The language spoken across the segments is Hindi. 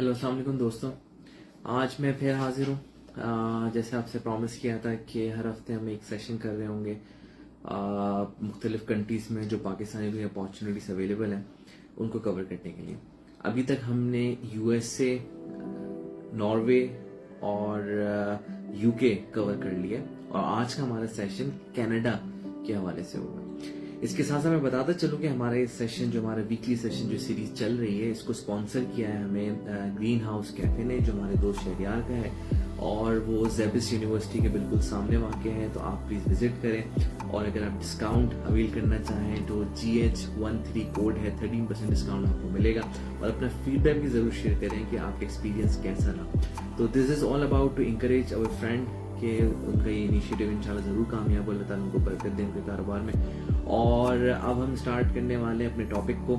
हेलो अस्सलाम वालेकुम दोस्तों। आज मैं फिर हाजिर हूँ। जैसे आपसे प्रॉमिस किया था कि हर हफ्ते हम एक सेशन कर रहे होंगे मुख्तलिफ कंट्रीज़ में जो पाकिस्तानी को अपॉर्चुनिटीज़ अवेलेबल हैं उनको कवर करने के लिए। अभी तक हमने यूएसए, नॉर्वे और यूके कवर कर लिया और आज का हमारा सेशन कनाडा के हवाले से होगा। इसके साथ साथ मैं बताता चलूं कि हमारा ये सेशन, जो हमारा वीकली सेशन जो सीरीज चल रही है, इसको स्पॉन्सर किया है हमें ग्रीन हाउस कैफे ने, जो हमारे दोस्त शहरियार का है और वो जेबिस यूनिवर्सिटी के बिल्कुल सामने वाक़ है। तो आप प्लीज़ विजिट करें और अगर आप डिस्काउंट अवेल करना चाहें तो GH13 कोड है, 13% डिस्काउंट आपको मिलेगा। और अपना फीडबैक भी ज़रूर शेयर करें कि आपका एक्सपीरियंस कैसा रहा। तो this is all about to encourage our friend कि उनका ये इनिशिएटिव इंशाल्लाह ज़रूर कामयाब हो, अल्लाह ताला उनको बरकत दें उनके कारोबार में। और अब हम स्टार्ट करने वाले हैं अपने टॉपिक को।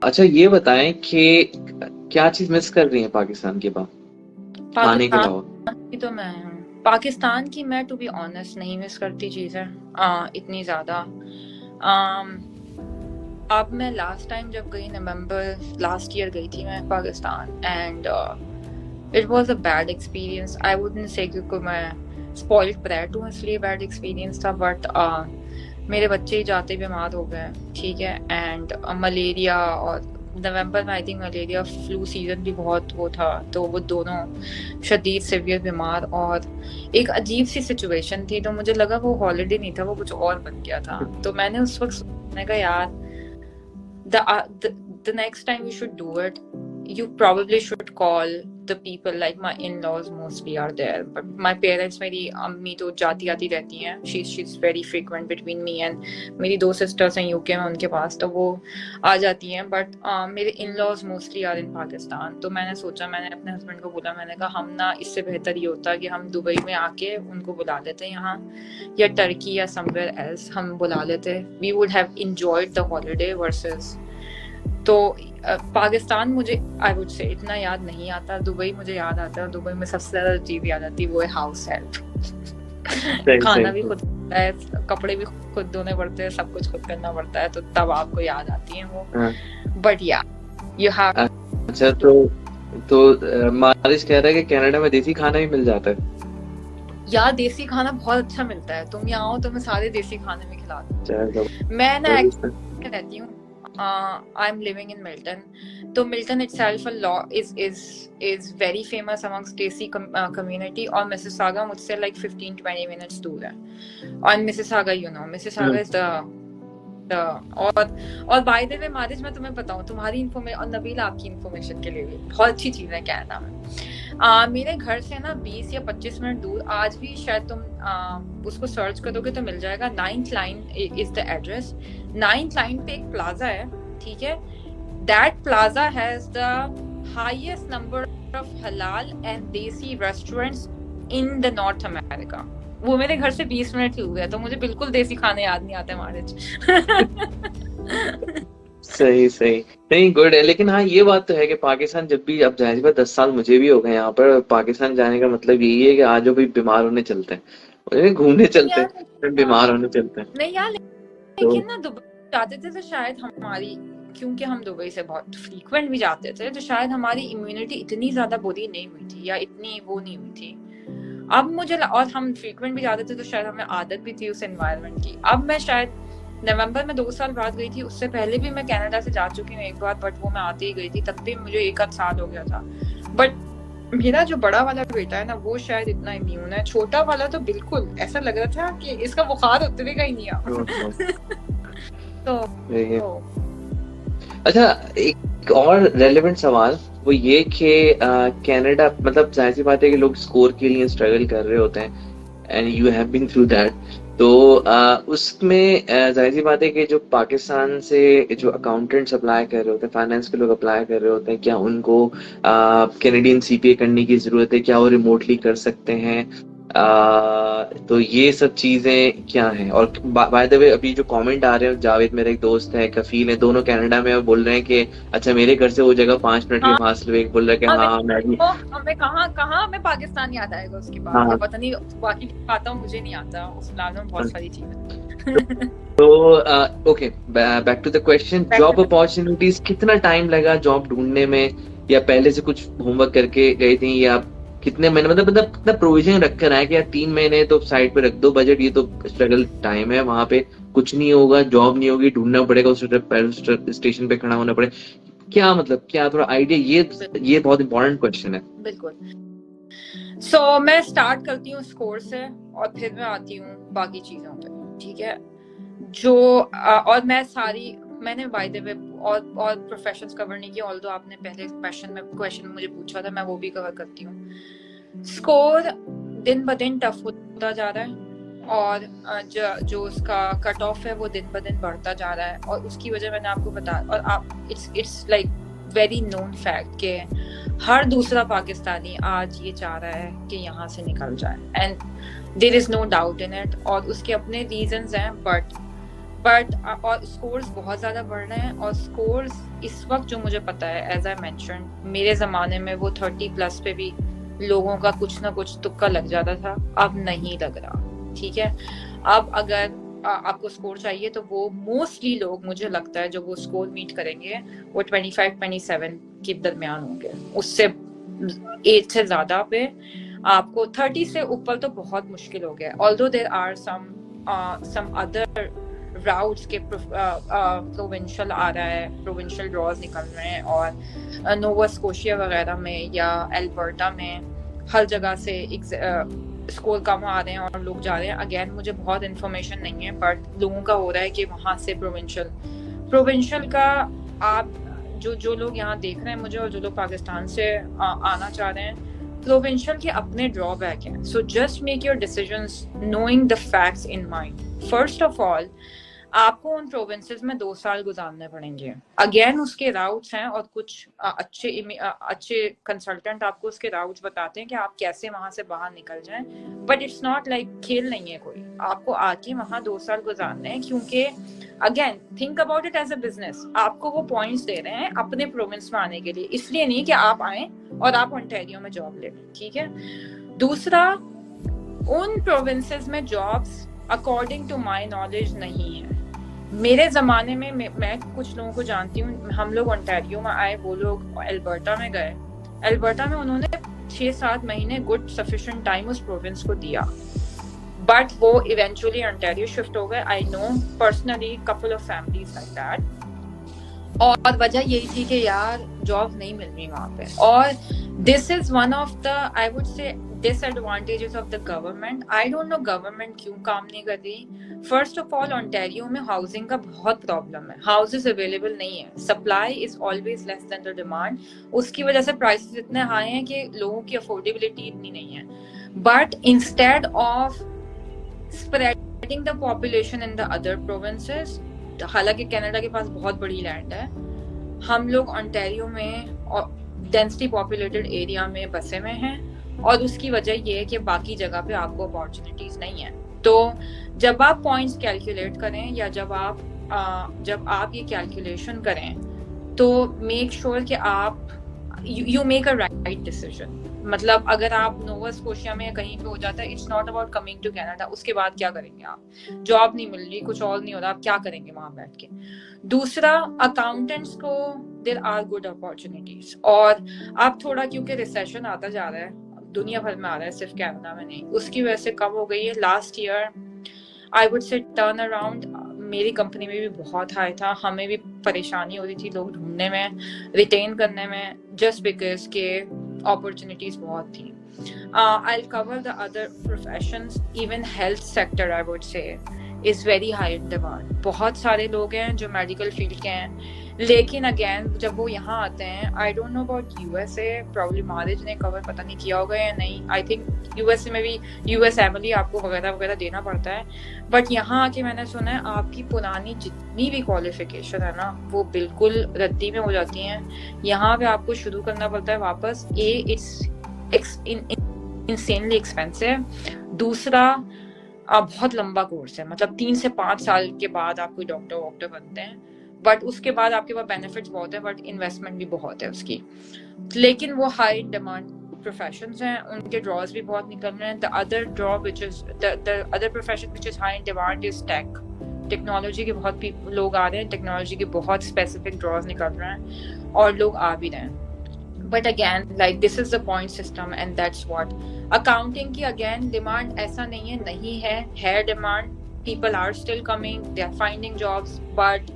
अच्छा, ये बताएं कि क्या चीज मिस कर रही है पाकिस्तान के बाद, खाने के अलावा? पाकिस्तान की तो मैं पाकिस्तान की मैं टू बी ऑनेस्ट नहीं मिस करती चीजें इतनी ज्यादा। अब मैं लास्ट टाइम जब गई, नवंबर लास्ट ईयर गई थी मैं Pakistan, and it was a bad experience. I wouldn't say क्योंकि मैं स्पॉइल्ड ब्रैट हूँ इसलिए बैड एक्सपीरियंस था, बट मेरे बच्चे ही जाते बीमार हो गए, ठीक है। एंड मलेरिया, और नवंबर में I think malaria flu season भी बहुत वो था, तो वो दोनों शदीद सिवियर बीमार, और एक अजीब सी सिचुएशन थी। तो मुझे लगा वो हॉलिडे नहीं था, वो कुछ और बन गया था। तो मैंने उस वक्त सोचा कहा यार, the next time you should do it, you probably should call the people, like my in-laws mostly are there, but my parents, मेरी अम्मी तो जाती आती रहती हैं, she's very frequent between me and मेरी दो sisters हैं यूके में उनके पास, तो वो आ जाती हैं, but मेरे in-laws mostly are in Pakistan. तो मैंने सोचा, मैंने अपने हस्बैंड को बोला, मैंने कहा हम ना, इससे बेहतर ये होता कि हम दुबई में आके उनको बुला लेते यहाँ, या टर्की या somewhere else हम बुला लेते, we would have enjoyed the holiday versus। तो पाकिस्तान मुझे आई वुड से इतना याद नहीं आता, दुबई मुझे याद आता है। दुबई में सबसे ज्यादा चीज याद आती है वो है हाउस हेल्प। खाना भी खुद है, कपड़े भी खुद धोने पड़ते हैं, सब कुछ खुद करना पड़ता है, तो तब आपको याद आती है वो। बट या यू हैव। अच्छा, तो मारिश कह रहा है कि कनाडा में देसी खाना भी मिल जाता है। यार देसी खाना बहुत अच्छा मिलता है, तुम यहाँ आओ तो मैं सारे देसी खाने में खिला दूँ। मैं ना रहती हूँ, I'm living in Milton. तो Milton itself is very famous amongst Desi community, और Mississauga मुझसे like 15-20 minutes दूर है। और Mississauga, you know, Mississauga is the और by the way मारिज, मैं तुम्हें बताऊँ, तुम्हारी इन्फॉर्मेशन और नबील आपकी इन्फॉर्मेशन के लिए भी बहुत अच्छी चीज है कनाडा में। मेरे घर से ना 20 या 25 मिनट दूर, आज भी शायद तुम उसको सर्च करोगे तो मिल जाएगा, 9th line is the address. 9th line पे एक प्लाजा है, ठीक है। That plaza has the highest number of हलाल एंड देसी restaurants in the north America. वो मेरे घर से 20 मिनट ही हुए, तो मुझे बिल्कुल देसी खाने याद नहीं आते हमारे। सही नहीं, गुड है। लेकिन हाँ, ये बात तो है कि पाकिस्तान जब भी, अब जाहिर बात 10 साल मुझे भी हो गए यहाँ पर, पाकिस्तान जाने का मतलब यही है कि आज भी बीमार होने चलते हैं, घूमने चलते हैं, बीमार होने चलते हैं। नहीं यार, लेकिन ना दुबई जाते थे तो शायद हमारी, क्योंकि हम दुबई से बहुत फ्रीक्वेंट भी जाते थे, तो शायद हमारी इम्यूनिटी इतनी ज्यादा बुरी नहीं हुई थी, या इतनी वो नहीं हुई थी। अब मुझे और हम फ्रीक्वेंट भी जाते थे तो शायद हमें आदत भी थी उस एनवायरनमेंट की। अब मैं शायद नवंबर में 2 साल बाद गई थी, उससे पहले भी मैं कनाडा से जा चुकी हूँ एक बार, बट वो मैं आते ही गई थी, तब भी मुझे 1 साल हो गया था। बट मेरा जो बड़ा वाला बेटा है ना, वो शायद इतना इम्यून है, छोटा वाला तो बिल्कुल ऐसा लग रहा था कि इसका बुखार उतरेगा ही नहीं आप। तो अच्छा, एक और रेलेवेंट सवाल वो ये कि कनाडा, मतलब जाहिर सी बात है कि लोग स्कोर के लिए स्ट्रगल कर रहे होते हैं, and you have been through that. तो उसमें जाहिर सी बात है कि जो पाकिस्तान से जो अकाउंटेंट्स अप्लाई कर रहे होते हैं, फाइनेंस के लोग अप्लाई कर रहे होते हैं, क्या उनको कैनेडियन CPA करने की जरूरत है? क्या वो रिमोटली कर सकते हैं? तो ये सब चीजें क्या हैं? और बाय द वे, अभी जो कमेंट आ रहे हैं, जावेद मेरा एक दोस्त है, कफील है, दोनों कनाडा में, बोल रहे हैं कि अच्छा मेरे घर से वो जगह 5 मिनट की फासले, एक बोल रहा है कि हाँ मैं भी, हमें कहाँ हमें पाकिस्तान याद आएगा उसके बाद। पता नहीं बाकी आता, मुझे नहीं आता, उस प्लान में बहुत सारी चीजें। तो okay, back to the question, job opportunities कितना टाइम लगा जॉब ढूंढने में, या पहले से कुछ होमवर्क करके गई थी, या कितने महीने, मतलब कितना प्रोविजन रख कर आए कि यार 3 महीने तो साइड पे रख दो बजट, ये तो स्ट्रगल टाइम है, वहां पे कुछ नहीं होगा, जॉब नहीं होगी, ढूंढना पड़ेगा, उस स्टेशन पे खड़ा होना पड़ेगा, क्या मतलब, क्या थोड़ा आइडिया, ये बहुत इंपॉर्टेंट क्वेश्चन है। बिल्कुल। सो मैं स्टार्ट करती हूँ स्कोर से और फिर मैं आती हूँ बाकी चीजों पे, ठीक है। जो और मैंने बाय द वे और प्रोफेशंस कवर नहीं किया, ऑल्दो आपने पहले क्वेश्चन मुझे पूछा था, मैं वो भी कवर करती हूँ। स्कोर दिन ब दिन टफ होता जा रहा है और जो उसका कट ऑफ है वो दिन ब दिन बढ़ता जा रहा है, और उसकी वजह मैंने आपको और आप it's like very known fact कि हर दूसरा पाकिस्तानी आज ये चाह रहा है कि यहाँ से निकल जाए, and there is no doubt in it, और उसके अपने रीजंस हैं, बट और स्कोर्स बहुत ज़्यादा बढ़ रहे हैं। और स्कोर्स इस वक्त जो मुझे पता है, एज आई मेंशन, मेरे ज़माने में वो 30+ पे भी लोगों का कुछ ना कुछ तुक्का लग जाता था, अब नहीं लग रहा, ठीक है। अब अगर आपको स्कोर चाहिए तो वो मोस्टली लोग, मुझे लगता है, जो वो स्कोर मीट करेंगे वो 25-27 के दरमियान होंगे, उससे 8 से ज़्यादा पे आपको 30 से ऊपर तो बहुत मुश्किल हो गया। Although there are some other routes के प्रोविंशियल आ रहा है, प्रोविंशियल ड्रॉज निकल रहे हैं, और नोवा स्कोशिया वगैरह में या एल्बर्टा में हर जगह से स्कोर कम आ रहे हैं और लोग जा रहे हैं। अगेन मुझे बहुत इन्फॉर्मेशन नहीं है, बट लोगों का हो रहा है कि वहाँ से प्रोविंशियल का आप जो लोग यहाँ देख रहे हैं मुझे, और जो लोग पाकिस्तान से आना चाह रहे हैं, प्रोविंशियल के अपने ड्रॉबैक हैं। So just make your decisions knowing the facts in mind. First of all, आपको उन प्रोविंसेस में 2 साल गुजारने पड़ेंगे। अगेन उसके राउट्स हैं, और कुछ अच्छे कंसल्टेंट आपको उसके राउट्स बताते हैं कि आप कैसे वहां से बाहर निकल जाएं, बट इट्स नॉट लाइक खेल नहीं है कोई, आपको आके वहां 2 साल गुजारने हैं, क्योंकि again think about it as a business. आपको वो पॉइंट्स दे रहे हैं अपने प्रोविंस में आने के लिए, इसलिए नहीं कि आप आए और आप ओंटारियो में जॉब ले, ठीक है। दूसरा, उन प्रोविंसेस में jobs according to my knowledge नहीं है। मेरे ज़माने में मैं कुछ लोगों को जानती हूँ, हम लोग ओंटारियो में आए, वो लोग एल्बर्टा में गए, एल्बर्टा में उन्होंने 6-7 महीने गुड सफिशिएंट टाइम उस प्रोविंस को दिया, बट वो इवेंचुअली ओंटारियो शिफ्ट हो गए। I know personally couple of families like that, और वजह यही थी कि यार जॉब नहीं मिल रही वहाँ पे। और this is one of the, I would से, disadvantages of the government. I don't know government क्यों काम नहीं कर रही। First of all, Ontario में housing का बहुत प्रॉब्लम है, houses available नहीं है, supply is always less than the demand। उसकी वजह से prices इतने high हैं कि लोगों की affordability इतनी नहीं है। But instead of spreading the population in the other provinces, हालांकि कनाडा के पास बहुत बड़ी लैंड है, हम लोग ओंटारियो में और डेंसली पॉपुलेटेड एरिया में बसे में हैं, और उसकी वजह ये है कि बाकी जगह पे आपको अपॉर्चुनिटीज नहीं है। तो जब आप पॉइंट्स कैलकुलेट करें, या जब आप ये कैलकुलेशन करें, तो मेक श्योर कि आप you make a right decision. मतलब अगर आप नोवा स्कोशिया में कहीं पे हो जाता है, it's not about coming to Canada, उसके बाद क्या करेंगे आप, जॉब नहीं मिल रही, कुछ और नहीं हो रहा, आप क्या करेंगे वहां बैठ के। दूसरा, अकाउंटेंट्स को देयर आर गुड अपॉर्चुनिटीज, और आप थोड़ा, क्योंकि रिसेशन आता जा रहा है, दुनिया भर में आ रहा है, सिर्फ कनाडा में नहीं, उसकी वजह से कम हो गई है। लास्ट ईयर आई वुड से टर्न अराउंड मेरी कंपनी में भी बहुत हाई था, हमें भी परेशानी हो रही थी लोग ढूंढने में, रिटेन करने में, जस्ट बिकॉज के अपॉर्चुनिटीज बहुत थी। I'll cover the other professions, even health sector I would say is very high in demand। बहुत सारे लोग हैं जो मेडिकल फील्ड के हैं, लेकिन अगेन जब वो यहाँ आते हैं, I don't know about USA, problem Maharaj ने कवर पता नहीं किया होगा या नहीं, आई थिंक यूएसए में भी यूएस एमएलई आपको वगैरह वगैरह देना पड़ता है, बट यहाँ आके मैंने सुना है आपकी पुरानी जितनी भी क्वालिफिकेशन है ना, वो बिल्कुल रद्दी में हो जाती हैं। यहाँ पे आपको शुरू करना पड़ता है वापस। It's insanely expensive। दूसरा, बहुत लंबा कोर्स है, मतलब 3 से 5 साल के बाद आप कोई डॉक्टर बनते हैं, बट उसके बाद आपके पास बेनिफिट्स बहुत है, बट इन्वेस्टमेंट भी बहुत है उसकी। लेकिन वो हाई डिमांड प्रोफेशंस हैं, उनके ड्रॉज भी बहुत निकल रहे हैं। The other profession which is high in demand is technology के बहुत लोग आ रहे हैं, टेक्नोलॉजी के बहुत स्पेसिफिक ड्रॉज निकल रहे हैं और लोग आ भी रहे हैं। But again like this is the point system and that's what accounting की अगेन डिमांड ऐसा नहीं है demand, people are still coming, they are finding jobs, but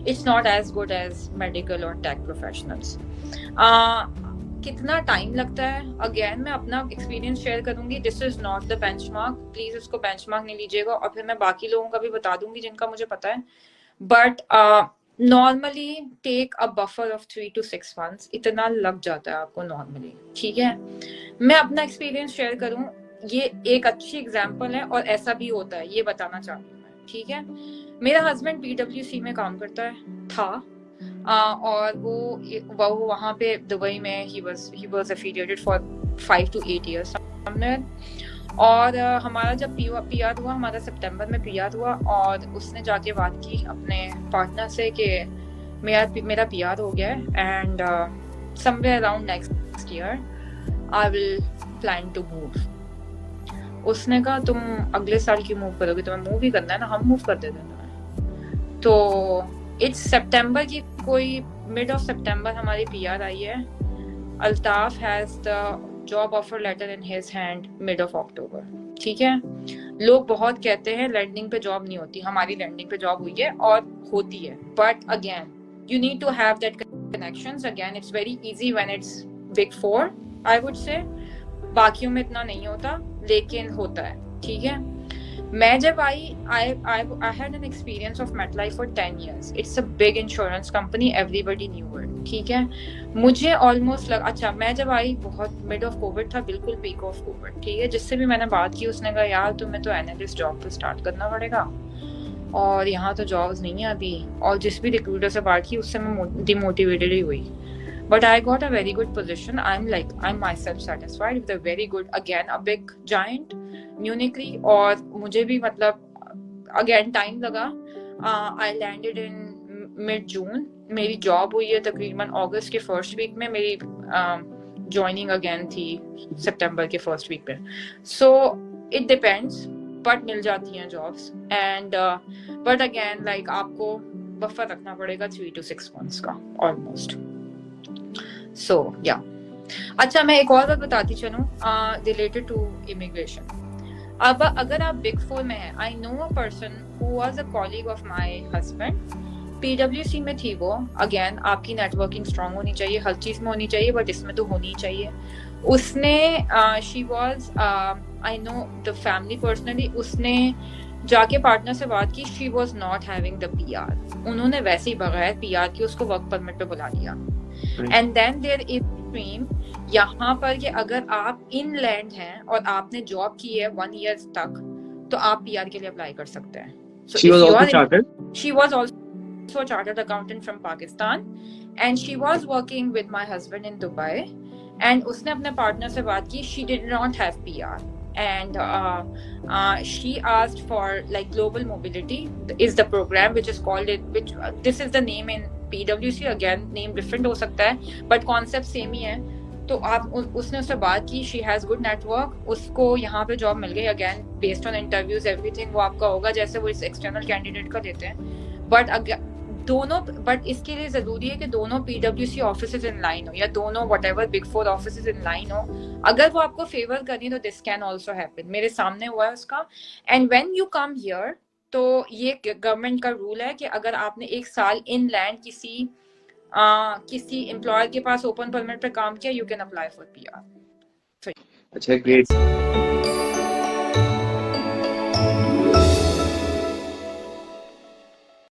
it's not as good as medical or tech professionals. कितना टाइम लगता है, अगेन मैं अपना एक्सपीरियंस शेयर करूंगी, this is not the benchmark, please इसको बेंचमार्क नहीं लीजिएगा, और फिर मैं बाकी लोगों का भी बता दूंगी जिनका मुझे पता है, but normally take a buffer of 3 to 6 months, इतना लग जाता है आपको नॉर्मली, ठीक है। मैं अपना एक्सपीरियंस शेयर करूं, ये एक अच्छी एग्जाम्पल है और ऐसा भी होता है, ये बताना चाहती हूँ मैं, ठीक है। मेरा हस्बैंड PwC में काम करता था, और वो वहाँ पे दुबई में he was affiliated for 5 to 8 years somewhere, और हमारा जब PR हुआ, हमारा सितंबर में PR हुआ, और उसने जाके बात की अपने पार्टनर से कि मेरा PR हो गया है and somewhere around next year I will plan to move। उसने कहा तुम अगले साल क्यों मूव करोगे, तुम्हें मूव ही करना है ना, हम मूव कर देते हैं। तो इट्स सितंबर की कोई मिड ऑफ सितंबर हमारी PR आई है, Altaf has the job offer letter in his hand mid of October, ठीक है। लोग बहुत कहते हैं लैंडिंग पे जॉब नहीं होती, हमारी लैंडिंग पे जॉब हुई है और होती है, but again you need to have that connections, again it's very easy when it's big 4 I would say, बाकियों में इतना नहीं होता लेकिन होता है, ठीक है। मैं जब I had an experience of MetLife for 10 years, it's a big insurance company, everybody knew it, ठीक है। मुझे ऑलमोस्ट अच्छा, मैं जब आई बहुत मिड ऑफ कोविड था, बिल्कुल पीक ऑफ कोविड, ठीक है। जिससे भी मैंने बात की उसने कहा यार तुम्हें तो एनालिस्ट जॉब पे स्टार्ट करना पड़ेगा और यहाँ तो जॉब्स नहीं है अभी, और जिस भी रिक्रूटर से बात की उससे मैं डिमोटिवेटेड ही हुई, but I got a very good position. I'm myself satisfied with a very good, again a big giant, Munich, और मुझे भी मतलब again time लगा, I landed in mid June, मेरी जॉब हुई है तकरीबन अगस्त के फर्स्ट वीक में, मेरी ज्वाइनिंग अगेन थी सितंबर के फर्स्ट वीक में, so it depends, but मिल जाती हैं jobs and but again like आपको बफर रखना पड़ेगा 3 to 6 months का ऑलमोस्ट। So yeah, अच्छा मैं एक और बात बताती चलूं रिलेटेड टू इमिग्रेशन। अब अगर आप बिग 4 में हैं, I know a person who was a colleague of my husband, PwC में थी वो, अगेन आपकी नेटवर्किंग स्ट्रांग होनी चाहिए, हर चीज में होनी चाहिए, बट इसमें तो होनी चाहिए। उसने she was I know the family personally, उसने जाके पार्टनर से बात की, she was not having the PR, उन्होंने वैसे ही बगैर PR के उसको वर्क परमिट पे बुला लिया। And then there is dream यहाँ पर कि अगर आप इनलैंड हैं और आपने जॉब की है 1 year तक, तो आप PR के लिए अप्लाई कर सकते हैं। So she was also chartered? She was also a chartered accountant from Pakistan and she was working with my husband in Dubai, and उसने अपने पार्टनर से बात की, she did not have PR and she asked for like global mobility is the program which is called it, which this is the name in PwC, again name different हो सकता है but concept same ही है। तो आप उसने उससे बात की, शी हैज गुड नेटवर्क, उसको यहाँ पे जॉब मिल गई, again based on interviews everything वो आपका होगा जैसे वो इस एक्सटर्नल कैंडिडेट का देते हैं, बट इसके लिए जरूरी है कि दोनों PwC ऑफिसेज इन लाइन हो या दोनों whatever big 4 offices in line हो। अगर वो आपको फेवर करें तो दिस कैन ऑल्सो हैपन, मेरे सामने हुआ है उसका। And when you come here, तो ये गवर्नमेंट का रूल है कि अगर आपने 1 साल इनलैंड किसी एम्प्लॉयर के पास ओपन परमिट पे काम किया, you can apply for PR। अच्छा, ग्रेट।